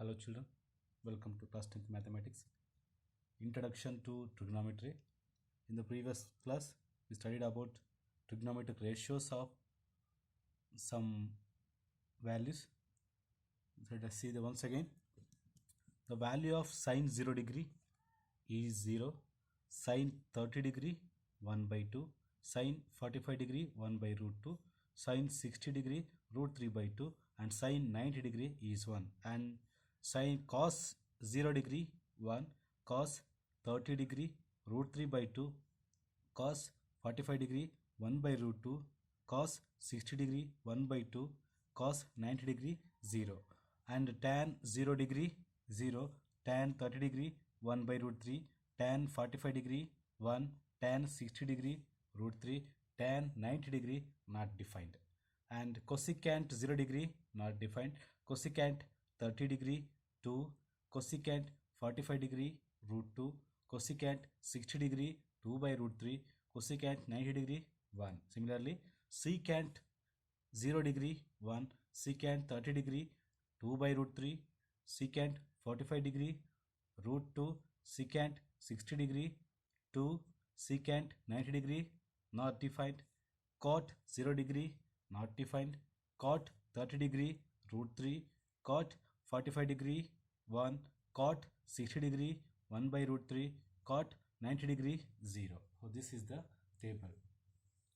Hello children, welcome to class 10th mathematics. Introduction to trigonometry. In the previous class, we studied about trigonometric ratios of some values. So let us see the once again. The value of sine 0 degree is 0, sine 30 degree 1 by 2, sine 45 degree 1 by root 2, sine 60 degree root 3 by 2, and sine 90 degree is 1, and sine cos 0 degree 1, cos 30 degree root 3 by 2, cos 45 degree 1 by root 2, cos 60 degree 1 by 2, cos 90 degree 0, and tan 0 degree 0, tan 30 degree 1 by root 3, tan 45 degree 1, tan 60 degree root 3, tan 90 degree not defined, and cosecant 0 degree not defined, cosecant 30 degree 2, cosecant 45 degree root 2, cosecant 60 degree 2 by root 3, cosecant 90 degree 1. Similarly, secant 0 degree 1, secant 30 degree 2 by root 3, secant 45 degree root 2, secant 60 degree 2, secant 90 degree not defined, cot 0 degree not defined, cot 30 degree root 3, cot 45 degree 1, cot 60 degree 1 by root 3, cot 90 degree 0. So this is the table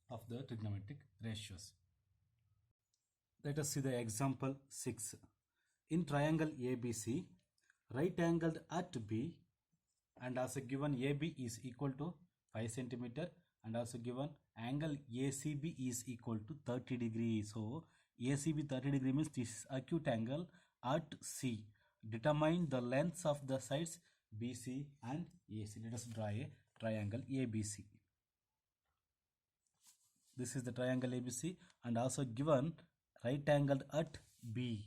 of the trigonometric ratios. Let us see the example 6. In triangle ABC, right angled at B, and also given AB is equal to 5 centimeter, and also given angle ACB is equal to 30 degree. So ACB 30 degree means this is acute angle at C. Determine the lengths of the sides BC and AC. Let us draw a triangle ABC. This is the triangle ABC, and also given right angled at B.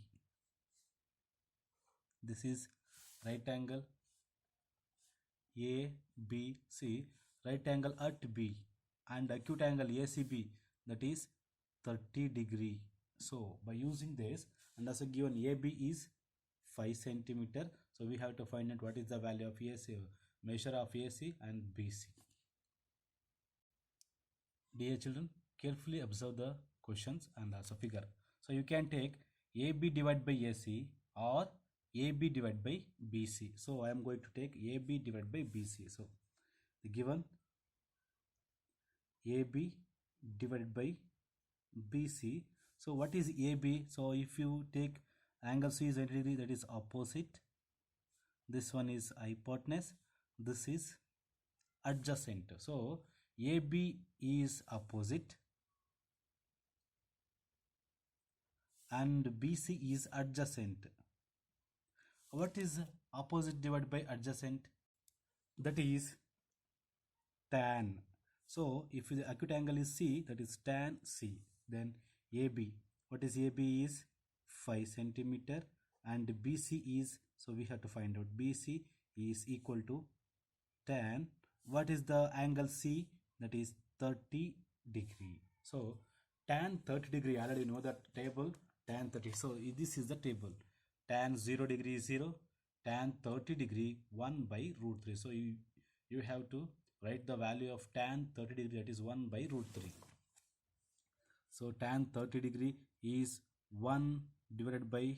This is right angle ABC, right angle at B, and acute angle ACB, that is 30 degree. So by using this, and also given AB is 5 centimeter, so we have to find out what is the value of AC, measure of AC and BC. Dear children, carefully observe the questions and also figure. So you can take AB divided by AC or AB divided by BC. So I am going to take AB divided by BC. So the given AB divided by BC. So what is AB? So if you take angle C is 90 degree, that is opposite. This one is hypotenuse. This is adjacent. So AB is opposite and BC is adjacent. What is opposite divided by adjacent? That is tan. So if the acute angle is C, that is tan C. Then AB, what is AB is 5 centimeter, and BC is, so we have to find out BC is equal to tan. What is the angle C? That is 30 degree. So tan 30 degree, already know that table, tan 30. So this is the table. Tan 0 degree is 0, tan 30 degree 1 by root 3. So you have to write the value of tan 30 degree, that is 1 by root 3. So tan 30 degree is 1 divided by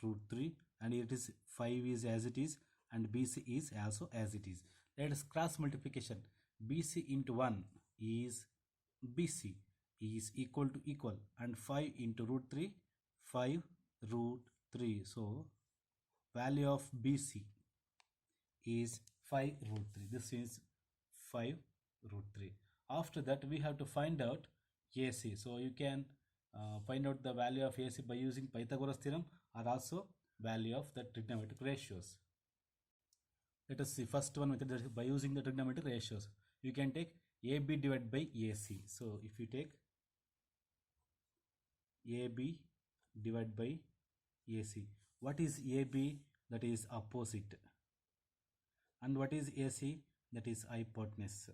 root 3, and it is 5 is as it is, and BC is also as it is. Let us cross multiplication. BC into 1 is BC is equal to equal, and 5 into root 3, 5 root 3. So value of BC is 5 root 3. This is 5 root 3. After that we have to find out AC. So you can find out the value of AC by using Pythagoras theorem, or also value of the trigonometric ratios. Let us see first one method, by using the trigonometric ratios. You can take AB divided by AC. So if you take AB divided by AC, what is AB? That is opposite. And what is AC? That is hypotenuse.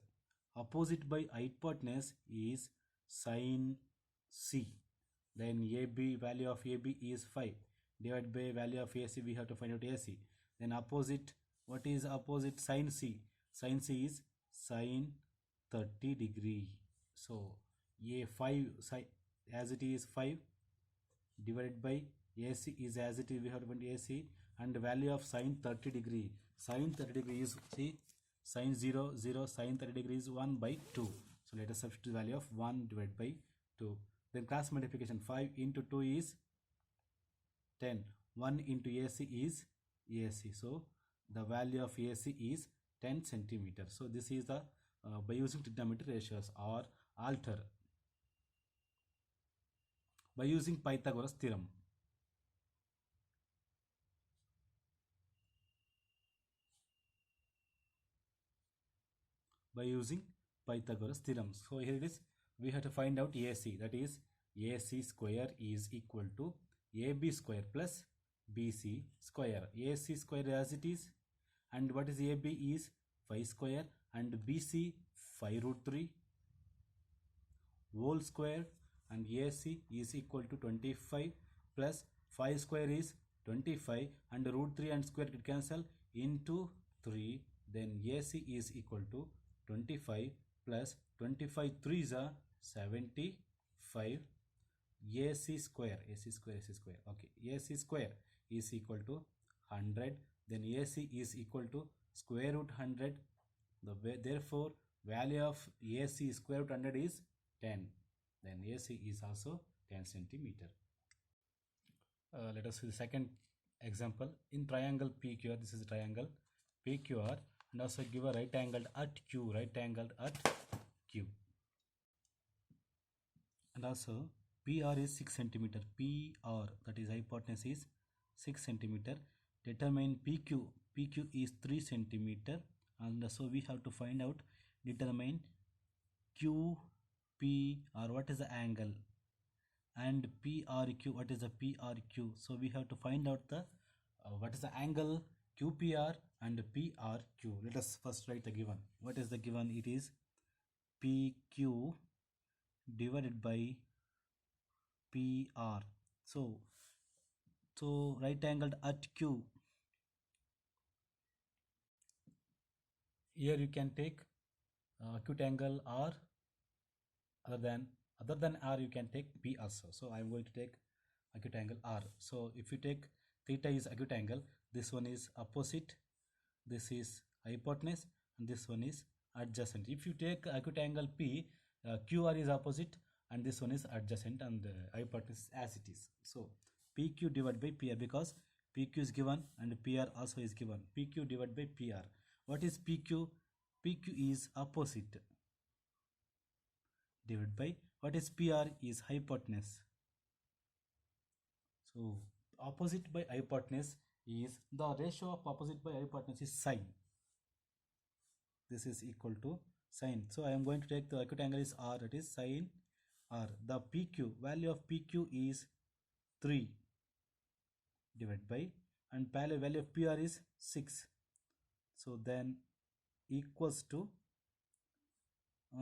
Opposite by hypotenuse is sine C. Then AB, value of AB is 5. divided by value of AC, we have to find out AC. Then opposite, what is opposite? Sin C. Sin C is sin 30 degree. So A 5 as it is 5 divided by AC is as it is, we have to find AC, and the value of sin 30 degree. Sin 30 degree is, see, sin 0 0, sin 30 degree is 1 by 2. So let us substitute the value of 1 divided by 2. Then cross multiplication, 5 into 2 is 10. 1 into AC is AC. So the value of AC is 10 centimeter. So this is the by using trigonometric ratios, or alter by using Pythagoras theorem. By using Pythagoras theorem. So here it is, we have to find out AC, that is AC square is equal to AB square plus BC square. AC square as it is, and what is AB is 5 square, and BC 5 root 3 whole square, and AC is equal to 25 plus 5 square is 25, and root 3 and square it cancel into 3. Then AC is equal to 25 plus 25 3s are 75. AC square, okay, AC square is equal to 100. Then AC is equal to square root 100. Therefore value of AC square root 100 is 10. Then AC is also 10 centimeter. Let us see the second example. In triangle PQR, this is a triangle PQR, and also give a right angled at Q, and also PR is 6 centimeter. PR, that is hypotenuse, is 6 centimeter. Determine PQ. PQ is 3 centimeter, and so we have to find out, determine QPR, what is the angle, and PRQ, what is the PRQ. So we have to find out the what is the angle QPR and PRQ. Let us first write the given. What is the given? It is PQ divided by PR. So right angled at Q, here you can take acute angle R, other than R you can take P also. So I am going to take acute angle R. So if you take theta is acute angle, this one is opposite, this is hypotenuse, and this one is adjacent. If you take acute angle P, QR is opposite, and this one is adjacent, and hypotenuse as it is. So PQ divided by PR, because PQ is given and PR also is given. PQ divided by PR. What is PQ? PQ is opposite, divided by what is PR is hypotenuse. So opposite by hypotenuse is, the ratio of opposite by hypotenuse is sine. This is equal to sine. So I am going to take the acute angle is R, that is sine R. The PQ, value of PQ is 3 divided by, and parallel value of PR is 6. So then equals to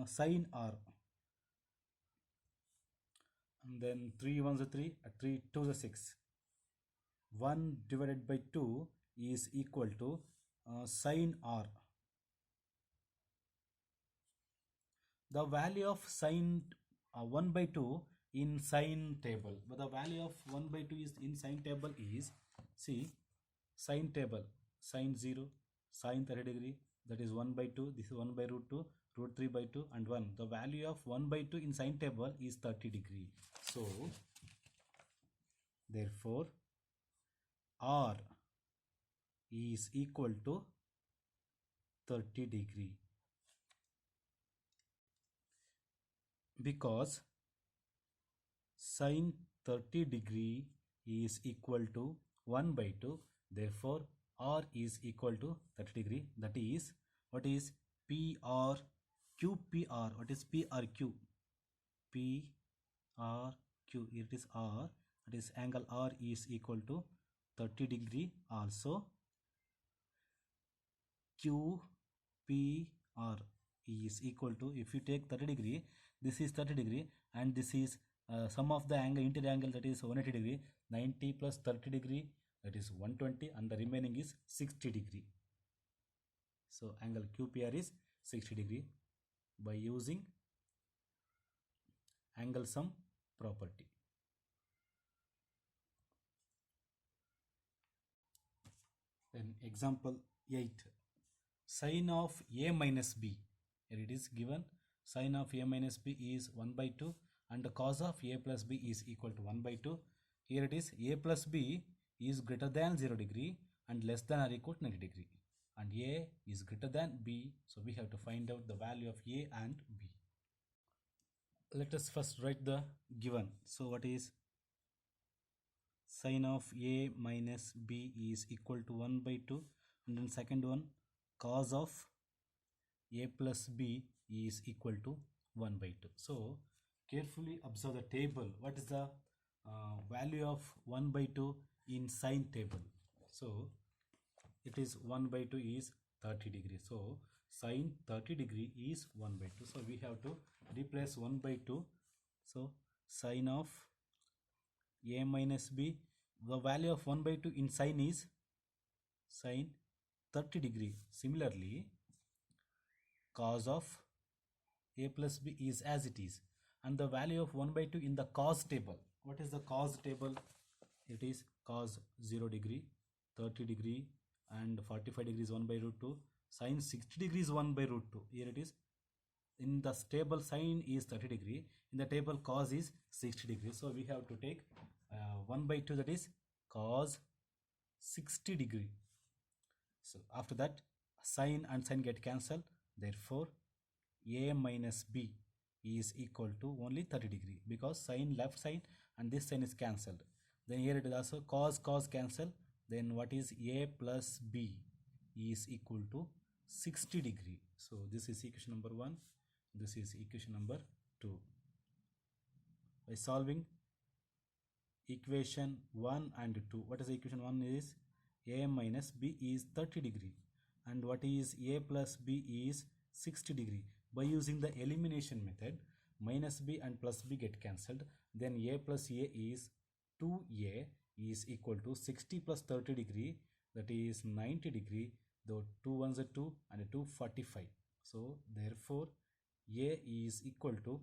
sine R, and then 3 1s are 3, 3 2s are 6. 1 divided by 2 is equal to sine R. The value of sine 1 by 2 in sine table, but the value of 1 by 2 is in sine table is, see, sine table, sine 0, sine 30 degree, that is 1 by 2, this is 1 by root 2, root 3 by 2, and 1. The value of 1 by 2 in sine table is 30 degree. So therefore R is equal to 30 degree, because sine 30 degree is equal to 1 by 2. Therefore R is equal to 30 degree. That is, what is PR QPR? What is PRQ? PRQ, it is R, that is angle R is equal to 30 degree also. QPR is equal to, if you take 30 degree, this is 30 degree, and this is sum of the angle, interior angle, that is 180 degree, 90 plus 30 degree, that is 120, and the remaining is 60 degree. So angle QPR is 60 degree by using angle sum property. Then example 8, sine of A minus B. Here it is given sine of A minus B is 1 by 2 and the cos of A plus B is equal to 1 by 2. Here it is A plus B is greater than 0 degree and less than or equal to 90 degree, and A is greater than B, so we have to find out the value of A and B. Let us first write the given. So what is sine of A minus B is equal to 1 by 2, and then second one cos of A plus B is equal to 1 by 2. So carefully observe the table. What is the value of 1 by 2 in sine table? So it is 1 by 2 is 30 degree. So sine 30 degree is 1 by 2. So we have to replace 1 by 2. So sine of A minus B, the value of 1 by 2 in sine is sine 30 degree. Similarly, cos of A plus B is as it is, and the value of 1 by 2 in the cos table. What is the cos table? It is cos 0 degree, 30 degree, and 45 degrees 1 by root 2. Sine 60 degrees 1 by root 2. Here it is. In the table sine is 30 degree. In the table cos is 60 degree. So we have to take 1 by 2, that is cos 60 degree. So after that sine and sine get cancelled. Therefore A minus B is equal to only 30 degree, because sine left side and this sine is cancelled. Then here it is also cos cancel. Then what is A plus B is equal to 60 degree. So this is equation number 1. This is equation number 2. By solving equation 1 and 2, what is the equation 1 is A minus B is 30 degree, and what is A plus B is 60 degree. By using the elimination method, minus B and plus B get cancelled. Then A plus A is 2A is equal to 60 plus 30 degree, that is 90 degree. The 2 ones are 2 and 2 45. So therefore A is equal to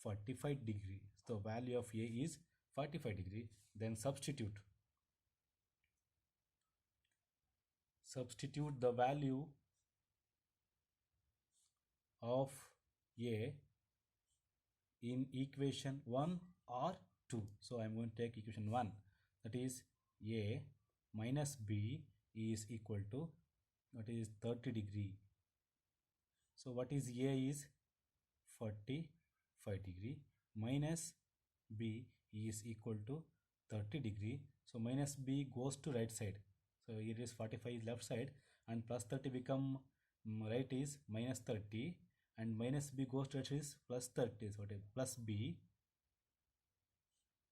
45 degree. So value of A is 45 degree. Then substitute the value of A in equation 1 or 2. So I am going to take equation 1, that is A minus B is equal to, that is 30 degree. So what is A is 45 degree, minus B is equal to 30 degree. So minus B goes to right side. So it is 45 left side, and plus 30 become right is minus 30, and minus B goes to right is plus 30. So what is plus B?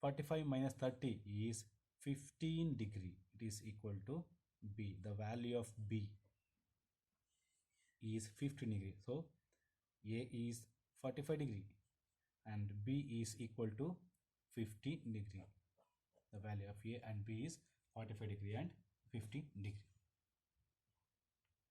45 minus 30 is 15 degree. It is equal to B. The value of B is 15 degree. So A is 45 degree and B is equal to 15 degree. The value of A and B is 45 degree and 15 degree.